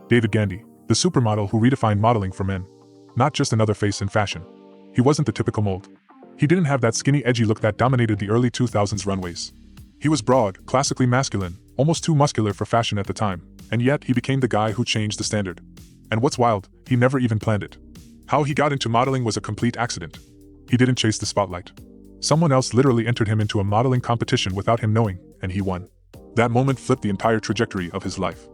David Gandy, the supermodel who redefined modeling for men. Not just another face in fashion. He wasn't the typical mold. He didn't have that skinny, edgy look that dominated the early 2000s runways. He was broad, classically masculine, almost too muscular for fashion at the time, and yet he became the guy who changed the standard. And what's wild, he never even planned it. How he got into modeling was a complete accident. He didn't chase the spotlight. Someone else literally entered him into a modeling competition without him knowing, and he won. That moment flipped the entire trajectory of his life.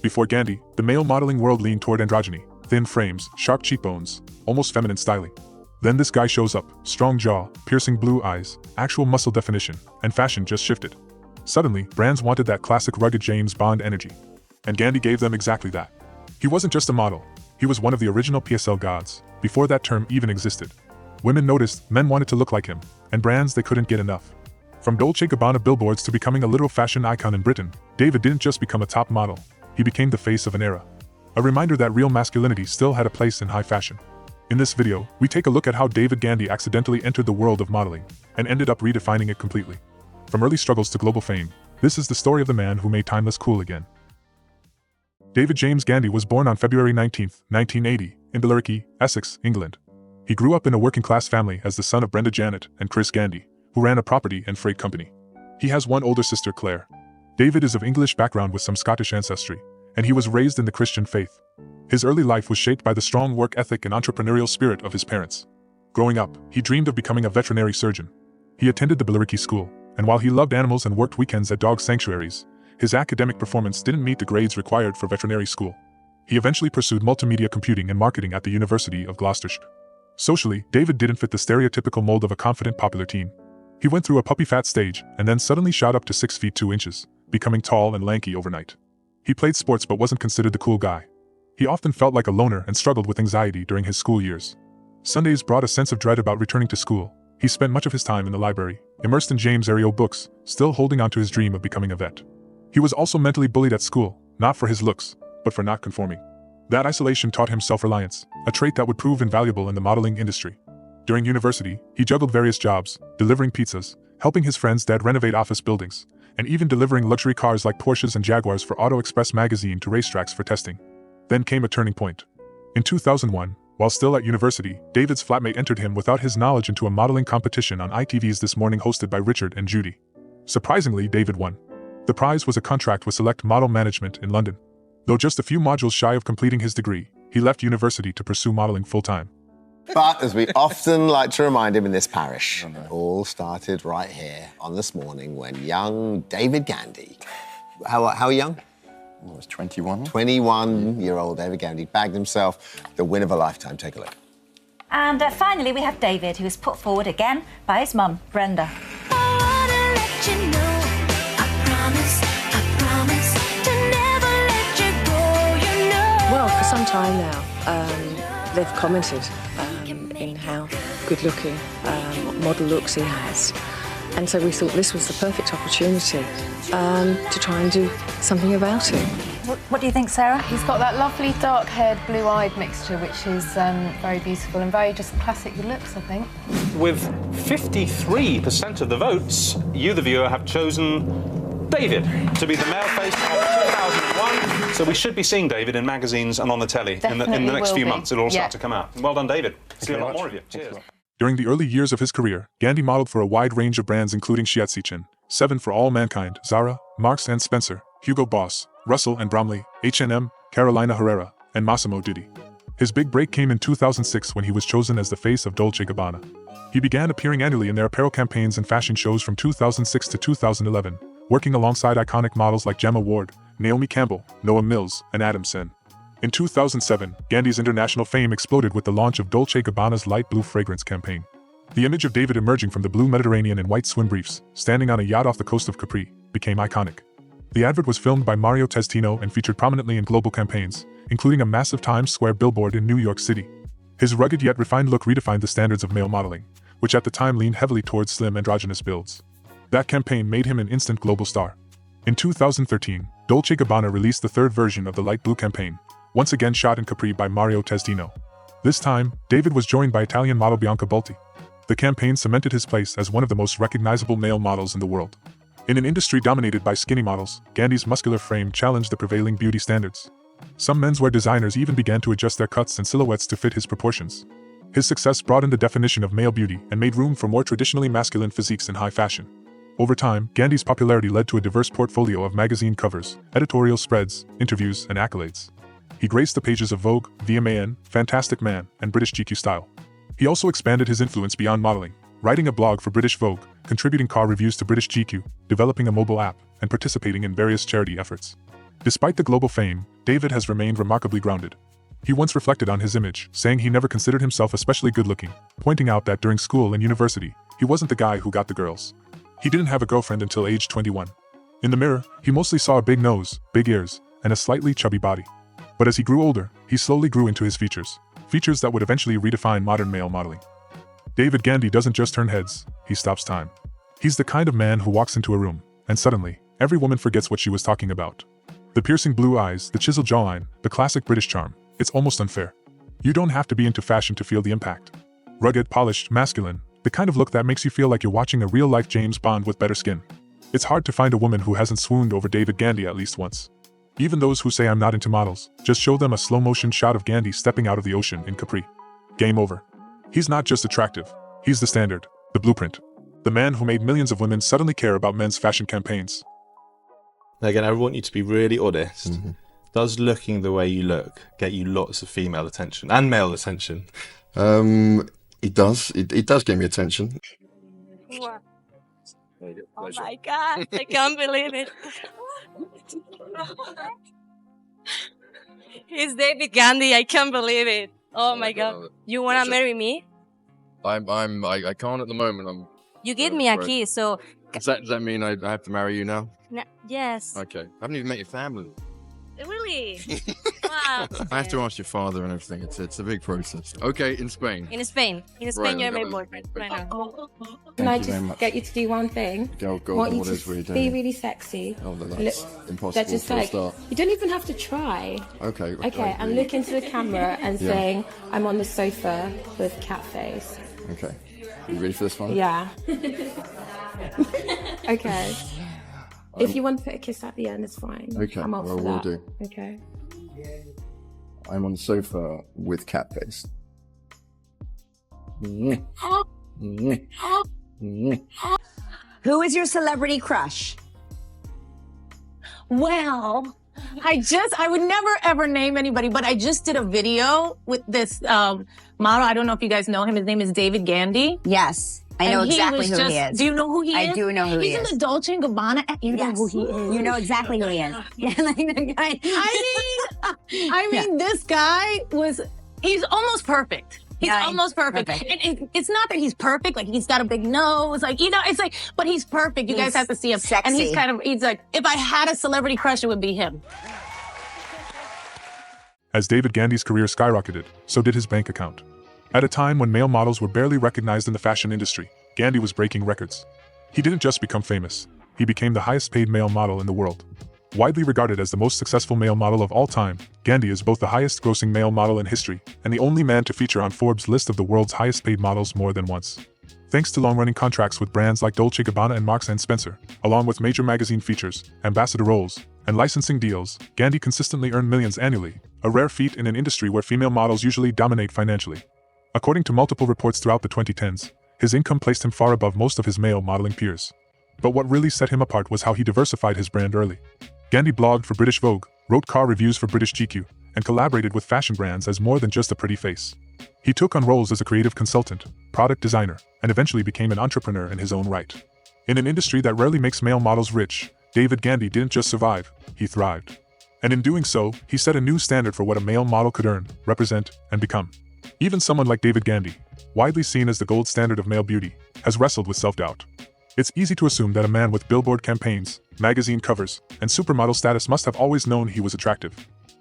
Before Gandy, the male modeling world leaned toward androgyny, thin frames, sharp cheekbones, almost feminine styling. Then this guy shows up, strong jaw, piercing blue eyes, actual muscle definition, and fashion just shifted. Suddenly, brands wanted that classic rugged James Bond energy. And Gandy gave them exactly that. He wasn't just a model, he was one of the original PSL gods, before that term even existed. Women noticed, men wanted to look like him, and brands they couldn't get enough. From Dolce Gabbana billboards to becoming a literal fashion icon in Britain, David didn't just become a top model, he became the face of an era. A reminder that real masculinity still had a place in high fashion. In this video, we take a look at how David Gandy accidentally entered the world of modeling, and ended up redefining it completely. From early struggles to global fame, this is the story of the man who made timeless cool again. David James Gandy was born on February 19, 1980, in Billericay, Essex, England. He grew up in a working-class family as the son of Brenda Janet and Chris Gandy, who ran a property and freight company. He has one older sister, Claire. David is of English background with some Scottish ancestry, and he was raised in the Christian faith. His early life was shaped by the strong work ethic and entrepreneurial spirit of his parents. Growing up, he dreamed of becoming a veterinary surgeon. He attended the Billericay School, and while he loved animals and worked weekends at dog sanctuaries, his academic performance didn't meet the grades required for veterinary school. He eventually pursued multimedia computing and marketing at the University of Gloucestershire. Socially, David didn't fit the stereotypical mold of a confident, popular teen. He went through a puppy fat stage and then suddenly shot up to 6 feet 2 inches, becoming tall and lanky overnight. He played sports but wasn't considered the cool guy. He often felt like a loner and struggled with anxiety during his school years. Sundays brought a sense of dread about returning to school. He spent much of his time in the library, immersed in James Ariel books, still holding on to his dream of becoming a vet. He was also mentally bullied at school, not for his looks, but for not conforming. That isolation taught him self-reliance, a trait that would prove invaluable in the modeling industry. During university, he juggled various jobs, delivering pizzas, helping his friend's dad renovate office buildings, and even delivering luxury cars like Porsches and Jaguars for Auto Express magazine to racetracks for testing. Then came a turning point. In 2001, while still at university, David's flatmate entered him without his knowledge into a modeling competition on ITV's This Morning hosted by Richard and Judy. Surprisingly, David won. The prize was a contract with Select Model Management in London. Though just a few modules shy of completing his degree, he left university to pursue modeling full-time. But as we often like to remind him in this parish, it all started right here on This Morning when young David Gandy, how young? He was 21. 21-year-old David Gandy bagged himself the win of a lifetime. Take a look. And finally, we have David, who was put forward again by his mum, Brenda. Well, for some time now, they've commented in how good-looking model looks he has. And so we thought this was the perfect opportunity to try and do something about it. What do you think, Sarah? He's got that lovely dark-haired, blue-eyed mixture, which is very beautiful and very just classic good looks, I think. With 53% of the votes, you, the viewer, have chosen David to be the male face of 2001. So we should be seeing David in magazines and on the telly in the next few months. It'll all start to come out. Well done, David. See a lot more of you. Cheers. During the early years of his career, Gandy modeled for a wide range of brands including Shiatsi-chin, 7 for All Mankind, Zara, Marks & Spencer, Hugo Boss, Russell and Bromley, H&M, Carolina Herrera, and Massimo Dutti. His big break came in 2006 when he was chosen as the face of Dolce Gabbana. He began appearing annually in their apparel campaigns and fashion shows from 2006 to 2011, working alongside iconic models like Gemma Ward, Naomi Campbell, Noah Mills, and Adam Sen. In 2007, Gandy's international fame exploded with the launch of Dolce Gabbana's light blue fragrance campaign. The image of David emerging from the blue Mediterranean in white swim briefs, standing on a yacht off the coast of Capri, became iconic. The advert was filmed by Mario Testino and featured prominently in global campaigns, including a massive Times Square billboard in New York City. His rugged yet refined look redefined the standards of male modeling, which at the time leaned heavily towards slim androgynous builds. That campaign made him an instant global star. In 2013, Dolce Gabbana released the third version of the light blue campaign, once again shot in Capri by Mario Testino. This time, David was joined by Italian model Bianca Bolti. The campaign cemented his place as one of the most recognizable male models in the world. In an industry dominated by skinny models, Gandy's muscular frame challenged the prevailing beauty standards. Some menswear designers even began to adjust their cuts and silhouettes to fit his proportions. His success broadened the definition of male beauty and made room for more traditionally masculine physiques in high fashion. Over time, Gandy's popularity led to a diverse portfolio of magazine covers, editorial spreads, interviews, and accolades. He graced the pages of Vogue, VMAN, Fantastic Man, and British GQ Style. He also expanded his influence beyond modeling, writing a blog for British Vogue, contributing car reviews to British GQ, developing a mobile app, and participating in various charity efforts. Despite the global fame, David has remained remarkably grounded. He once reflected on his image, saying he never considered himself especially good-looking, pointing out that during school and university, he wasn't the guy who got the girls. He didn't have a girlfriend until age 21. In the mirror, he mostly saw a big nose, big ears, and a slightly chubby body. But as he grew older, he slowly grew into his features that would eventually redefine modern male modeling. David Gandy doesn't just turn heads, he stops time. He's the kind of man who walks into a room, and suddenly, every woman forgets what she was talking about. The piercing blue eyes, the chiseled jawline, the classic British charm. It's almost unfair. You don't have to be into fashion to feel the impact. Rugged, polished, masculine, the kind of look that makes you feel like you're watching a real-life James Bond with better skin. It's hard to find a woman who hasn't swooned over David Gandy at least once. Even those who say I'm not into models, just show them a slow-motion shot of Gandy stepping out of the ocean in Capri. Game over. He's not just attractive, he's the standard, the blueprint. The man who made millions of women suddenly care about men's fashion campaigns. Again, I want you to be really honest. Does looking the way you look get you lots of female attention and male attention? It does. It does get me attention. Wow. Oh my God, I can't believe it. He's David Gandy, I can't believe it. Oh my God. You wanna marry me? I can't at the moment. You give me a kiss, so... Does that mean I have to marry you now? Yes. Okay. I haven't even met your family. Really? Wow. I have to ask your father and everything. It's a big process. Okay, in Spain. In Spain. In Spain, you're my boyfriend right now. Can I just get you to do one thing? Go Want on, you what to is we doing? be really sexy. Oh, no, that's impossible That's just for a like, start. you don't even have to try. Okay. Okay, and look into the camera and saying, I'm on the sofa with cat face. Okay. Are you ready for this one? Yeah. Okay. If you want to put a kiss at the end, it's fine. Okay, I'm up well, for we'll that. do. Okay. I'm on the sofa with cat face. Who is your celebrity crush? Well, I would never ever name anybody, but I just did a video with this model. I don't know if you guys know him. His name is David Gandy. Yes. I know exactly who he is. Do you know who he is? I do know who he is. He's in the Dolce Gabbana. You know who he is. You know exactly who he is. Yeah, like the guy. I mean, this guy he's almost perfect. He's almost perfect. And it's not that he's perfect, like he's got a big nose, like, you know, it's like, but he's perfect. You guys have to see him. Sexy. And he's like, if I had a celebrity crush, it would be him. As David Gandy's career skyrocketed, so did his bank account. At a time when male models were barely recognized in the fashion industry, Gandy was breaking records. He didn't just become famous, he became the highest-paid male model in the world. Widely regarded as the most successful male model of all time, Gandy is both the highest-grossing male model in history and the only man to feature on Forbes' list of the world's highest-paid models more than once. Thanks to long-running contracts with brands like Dolce Gabbana and Marks & Spencer, along with major magazine features, ambassador roles, and licensing deals, Gandy consistently earned millions annually, a rare feat in an industry where female models usually dominate financially. According to multiple reports throughout the 2010s, his income placed him far above most of his male modeling peers. But what really set him apart was how he diversified his brand early. Gandy blogged for British Vogue, wrote car reviews for British GQ, and collaborated with fashion brands as more than just a pretty face. He took on roles as a creative consultant, product designer, and eventually became an entrepreneur in his own right. In an industry that rarely makes male models rich, David Gandy didn't just survive, he thrived. And in doing so, he set a new standard for what a male model could earn, represent, and become. Even someone like David Gandy, widely seen as the gold standard of male beauty, has wrestled with self-doubt. It's easy to assume that a man with billboard campaigns, magazine covers, and supermodel status must have always known he was attractive.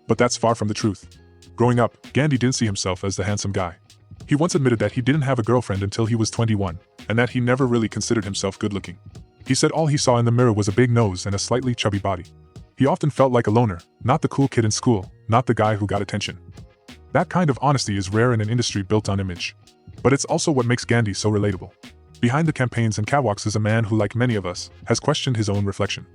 But that's far from the truth. Growing up, Gandy didn't see himself as the handsome guy. He once admitted that he didn't have a girlfriend until he was 21, and that he never really considered himself good-looking. He said all he saw in the mirror was a big nose and a slightly chubby body. He often felt like a loner, not the cool kid in school, not the guy who got attention. That kind of honesty is rare in an industry built on image. But it's also what makes Gandy so relatable. Behind the campaigns and catwalks is a man who, like many of us, has questioned his own reflection.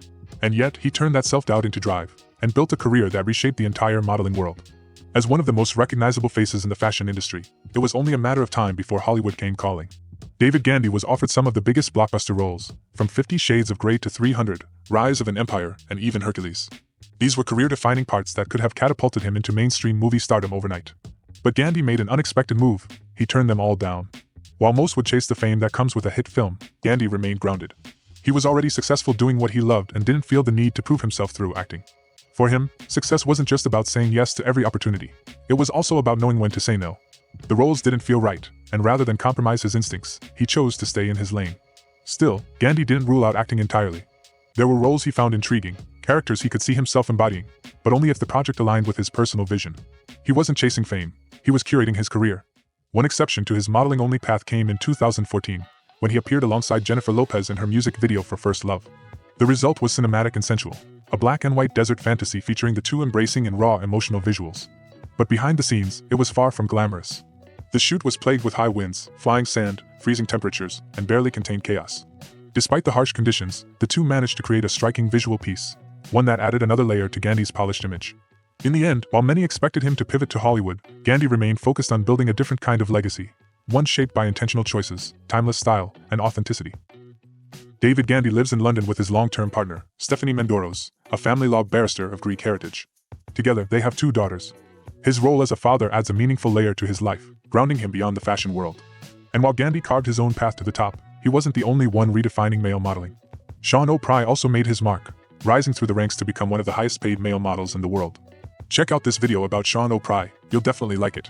And yet, he turned that self-doubt into drive, and built a career that reshaped the entire modeling world. As one of the most recognizable faces in the fashion industry, it was only a matter of time before Hollywood came calling. David Gandy was offered some of the biggest blockbuster roles, from 50 Shades of Grey to 300, Rise of an Empire, and even Hercules. These were career-defining parts that could have catapulted him into mainstream movie stardom overnight. But Gandy made an unexpected move. He turned them all down. While most would chase the fame that comes with a hit film, Gandy remained grounded. He was already successful doing what he loved and didn't feel the need to prove himself through acting. For him, success wasn't just about saying yes to every opportunity. It was also about knowing when to say no. The roles didn't feel right, and rather than compromise his instincts, he chose to stay in his lane. Still, Gandy didn't rule out acting entirely. There were roles he found intriguing, characters he could see himself embodying, but only if the project aligned with his personal vision. He wasn't chasing fame, he was curating his career. One exception to his modeling-only path came in 2014, when he appeared alongside Jennifer Lopez in her music video for First Love. The result was cinematic and sensual, a black and white desert fantasy featuring the two embracing in raw emotional visuals. But behind the scenes, it was far from glamorous. The shoot was plagued with high winds, flying sand, freezing temperatures, and barely contained chaos. Despite the harsh conditions, the two managed to create a striking visual piece, one that added another layer to Gandy's polished image. In the end, while many expected him to pivot to Hollywood, Gandy remained focused on building a different kind of legacy, one shaped by intentional choices, timeless style, and authenticity. David Gandy lives in London with his long-term partner, Stephanie Mendoros, a family law barrister of Greek heritage. Together, they have 2 daughters. His role as a father adds a meaningful layer to his life, grounding him beyond the fashion world. And while Gandy carved his own path to the top, he wasn't the only one redefining male modeling. Sean O'Prye also made his mark, rising through the ranks to become one of the highest-paid male models in the world. Check out this video about Sean O'Prye, you'll definitely like it.